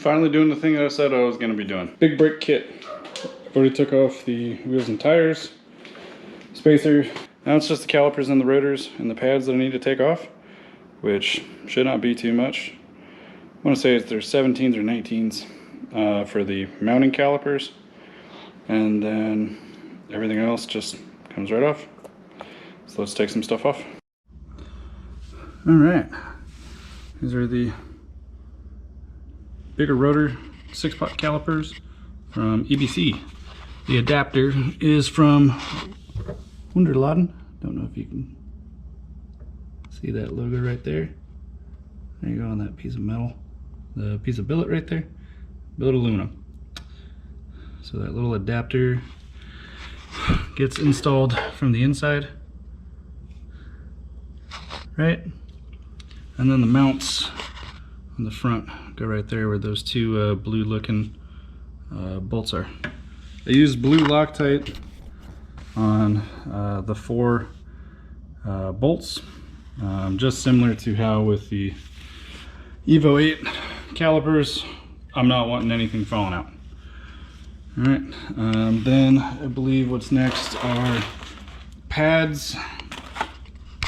finally doing the thing that I said I was going to be doing. Big brake kit. I've already took off the wheels and tires, spacer. Now it's just the calipers and the rotors and the pads that I need to take off, which should not be too much. I want to say there's 17s or 19s for the mounting calipers, and then everything else just comes right off. So let's take some stuff off. All right, these are the bigger rotor 6-pot calipers from EBC. The adapter is from Wunderladen. Don't know if you can see that logo right there. There you go, on that piece of metal. The piece of billet right there, billet aluminum. So that little adapter gets installed from the inside, right? And then the mounts on the front go right there where those two blue looking bolts are. I used blue Loctite on the 4 bolts, just similar to how with the Evo 8 calipers, I'm not wanting anything falling out. All right, then I believe what's next are pads,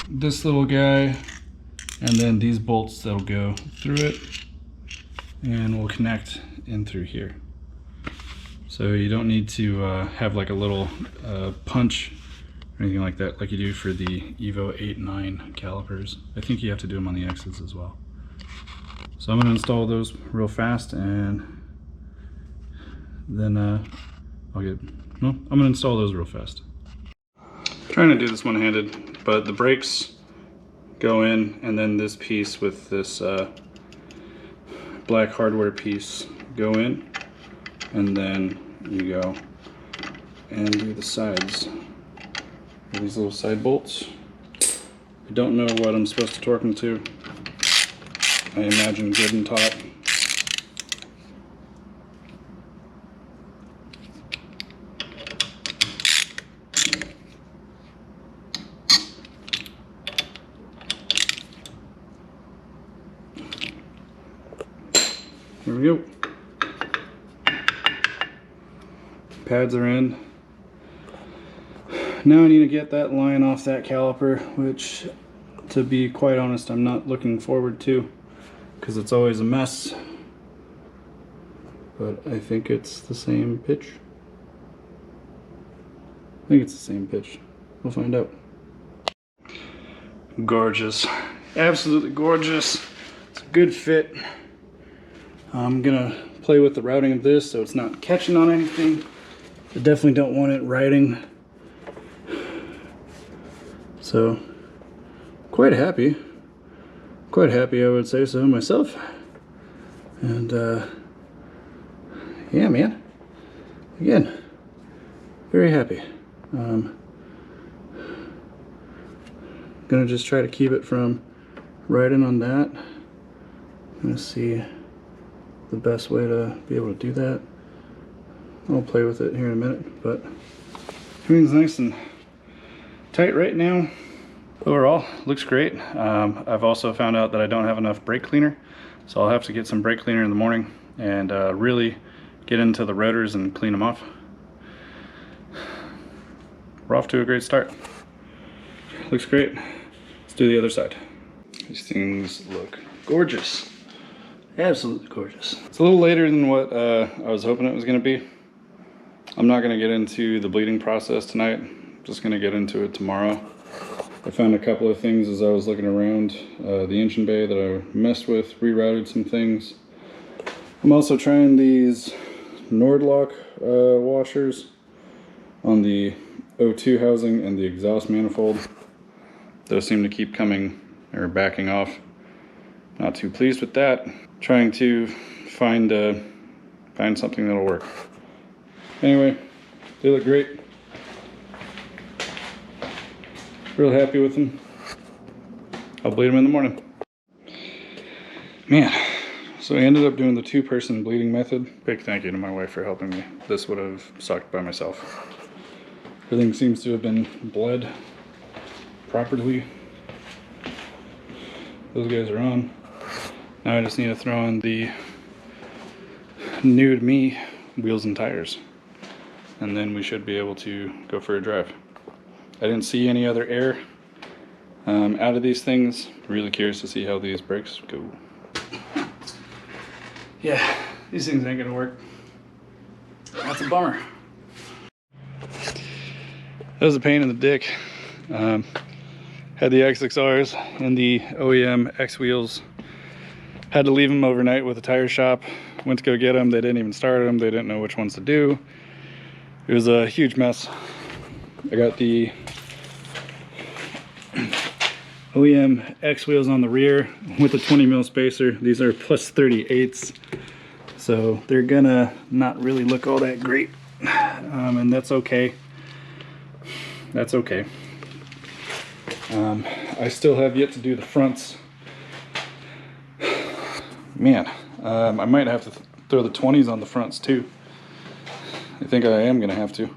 this little guy, and then these bolts that'll go through it and will connect in through here. So you don't need to have like a little punch or anything like that like you do for the Evo 8 and 9 calipers. I think you have to do them on the X's as well. So I'm going to install those real fast, and then I'm going to install those real fast. Trying to do this one-handed, but the brakes go in, and then this piece with this black hardware piece go in, and then you go and do the sides. These little side bolts. I don't know what I'm supposed to torque them to. I imagine good and taut. Here we go. Pads are in. Now I need to get that line off that caliper, which, to be quite honest, I'm not looking forward to, because it's always a mess. But I think it's the same pitch. I think it's the same pitch. We'll find out. Gorgeous. Absolutely gorgeous. It's a good fit. I'm gonna play with the routing of this so it's not catching on anything. I definitely don't want it riding. So, quite happy I would say so myself. And yeah, man, again, very happy. Gonna just try to keep it from riding on that. I'm gonna see the best way to be able to do that. I'll play with it here in a minute, but everything's nice and tight right now. Overall, looks great. I've also found out that I don't have enough brake cleaner, so I'll have to get some brake cleaner in the morning and really get into the rotors and clean them off. We're off to a great start. Looks great. Let's do the other side. These things look gorgeous. Absolutely gorgeous. It's a little later than what I was hoping it was going to be. I'm not going to get into the bleeding process tonight. I'm just going to get into it tomorrow. I found a couple of things as I was looking around the engine bay that I messed with, rerouted some things. I'm also trying these Nordlock washers on the O2 housing and the exhaust manifold. Those seem to keep coming or backing off. Not too pleased with that. Trying to find something that'll work. Anyway, they look great. Real happy with them. I'll bleed them in the morning. Man, so I ended up doing the 2-person bleeding method. Big thank you to my wife for helping me. This would have sucked by myself. Everything seems to have been bled properly. Those guys are on. Now I just need to throw in the new to me wheels and tires, and then we should be able to go for a drive. I didn't see any other air out of these things. Really curious to see how these brakes go. Yeah, these things ain't gonna work. That's a bummer. That was a pain in the dick. Had the XXRs and the OEM X wheels. Had to leave them overnight with the tire shop. Went to go get them. They didn't even start them. They didn't know which ones to do. It was a huge mess. I got the OEM X wheels on the rear with a 20 mil spacer. These are plus 38s. So they're gonna not really look all that great. And that's okay. That's okay. I still have yet to do the fronts. Man, I might have to throw the 20s on the fronts too. I think I am gonna have to.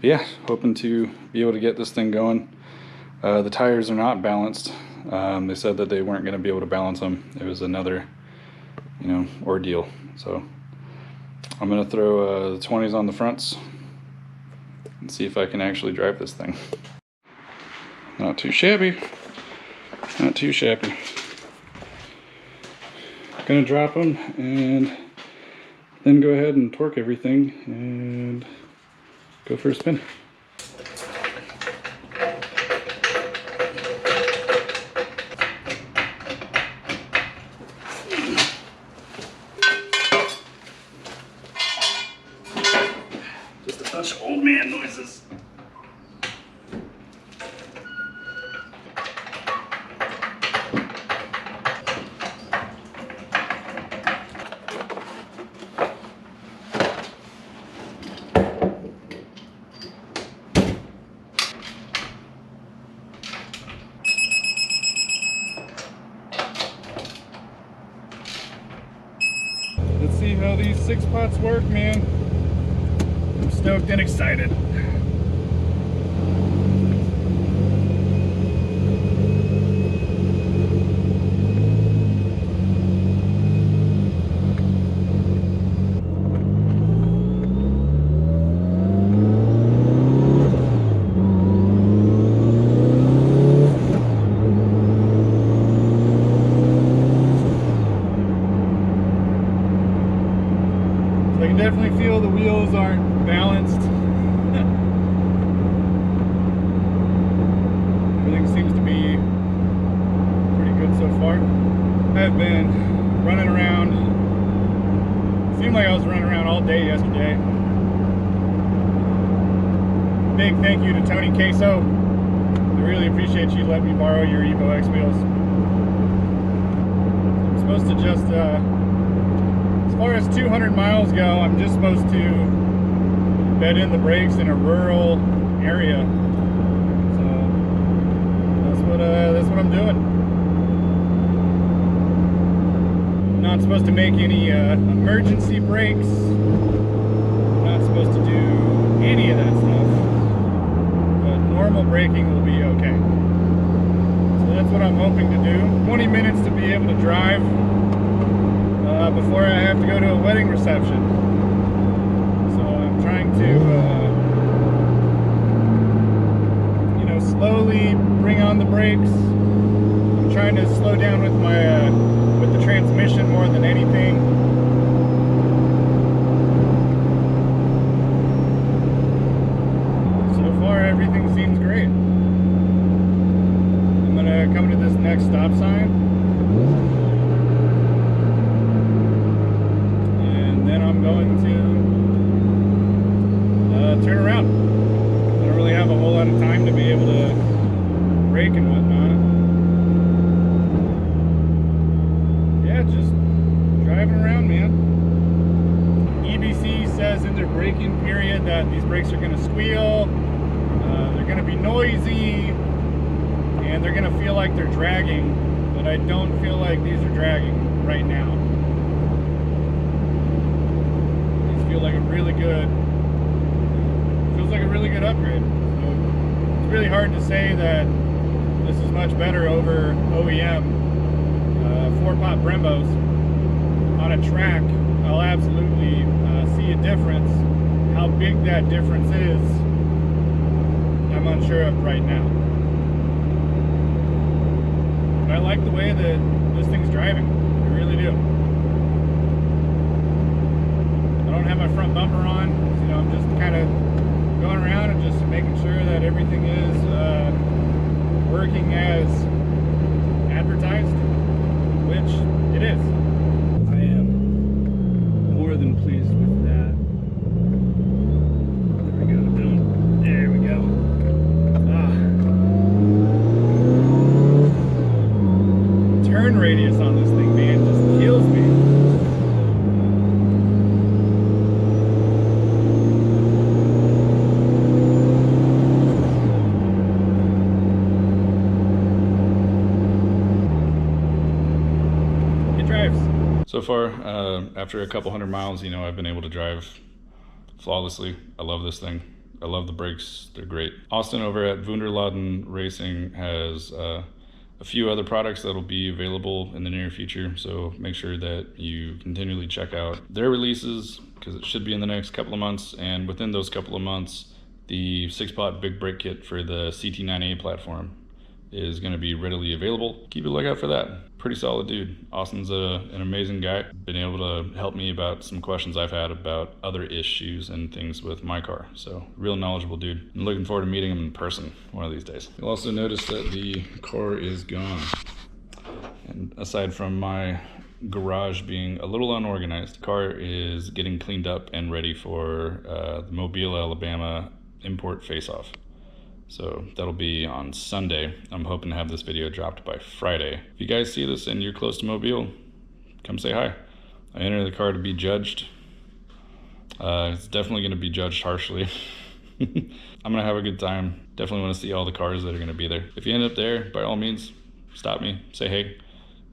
Yeah, hoping to be able to get this thing going. The tires are not balanced. They said that they weren't gonna be able to balance them. It was another, ordeal. So I'm gonna throw the 20s on the fronts and see if I can actually drive this thing. Not too shabby. Not too shabby. Gonna drop them and then go ahead and torque everything and go for a spin. Just a bunch of old man noises. Let's see how these 6-pots work, man. I'm stoked and excited. I can definitely feel the wheels aren't balanced. Everything seems to be pretty good so far. I've been running around. Seemed like I was running around all day yesterday. Big thank you to Tony Queso. I really appreciate you letting me borrow your Evo X wheels. I'm supposed to just as far as 200 miles go, I'm just supposed to bed in the brakes in a rural area. So that's what I'm doing. I'm not supposed to make any emergency brakes. I'm not supposed to do any of that stuff. But normal braking will be okay. So that's what I'm hoping to do. 20 minutes to be able to drive before I have to go to a wedding reception. So I'm trying to, slowly bring on the brakes. I'm trying to slow down with my with the transmission more than anything. So far, everything seems great. I'm gonna come to this next stop sign. I'm going to turn around. I don't really have a whole lot of time to be able to brake and whatnot. Yeah, just driving around, man. EBC says in their braking period that these brakes are going to squeal, they're going to be noisy, and they're going to feel like they're dragging, but I don't feel like these are dragging right now. Feel like a really good, feels like a really good upgrade. So it's really hard to say that this is much better over OEM 4-pot Brembos on a track I'll absolutely see a difference. How big that difference is, I'm unsure of right now. But I like the way that this thing's driving. I really do. I don't have my front bumper on, so, you know, I'm just kind of going around and just making sure that everything is working as advertised, which it is. I am more than pleased with that. There we go. There we go. Turn radius on this thing, man, just kills me. So far, after a couple hundred miles, you know, I've been able to drive flawlessly. I love this thing. I love the brakes. They're great. Austin over at Wunderladen Racing has a few other products that'll be available in the near future. So make sure that you continually check out their releases, because it should be in the next couple of months. And within those couple of months, the 6-pot big brake kit for the CT9A platform is going to be readily available. Keep a lookout for that. Pretty solid dude. Austin's an amazing guy. Been able to help me about some questions I've had about other issues and things with my car. So real knowledgeable dude. I'm looking forward to meeting him in person one of these days. You'll also notice that the car is gone. And aside from my garage being a little unorganized, the car is getting cleaned up and ready for the Mobile, Alabama import face-off. So that'll be on Sunday. I'm hoping to have this video dropped by Friday. If you guys see this and you're close to Mobile, come say hi. I entered the car to be judged. It's definitely going to be judged harshly. I'm going to have a good time. Definitely want to see all the cars that are going to be there. If you end up there, by all means, stop me, say hey.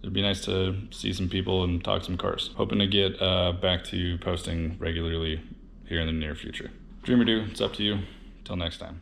It'd be nice to see some people and talk some cars. Hoping to get back to posting regularly here in the near future. Dream or do, it's up to you. Till next time.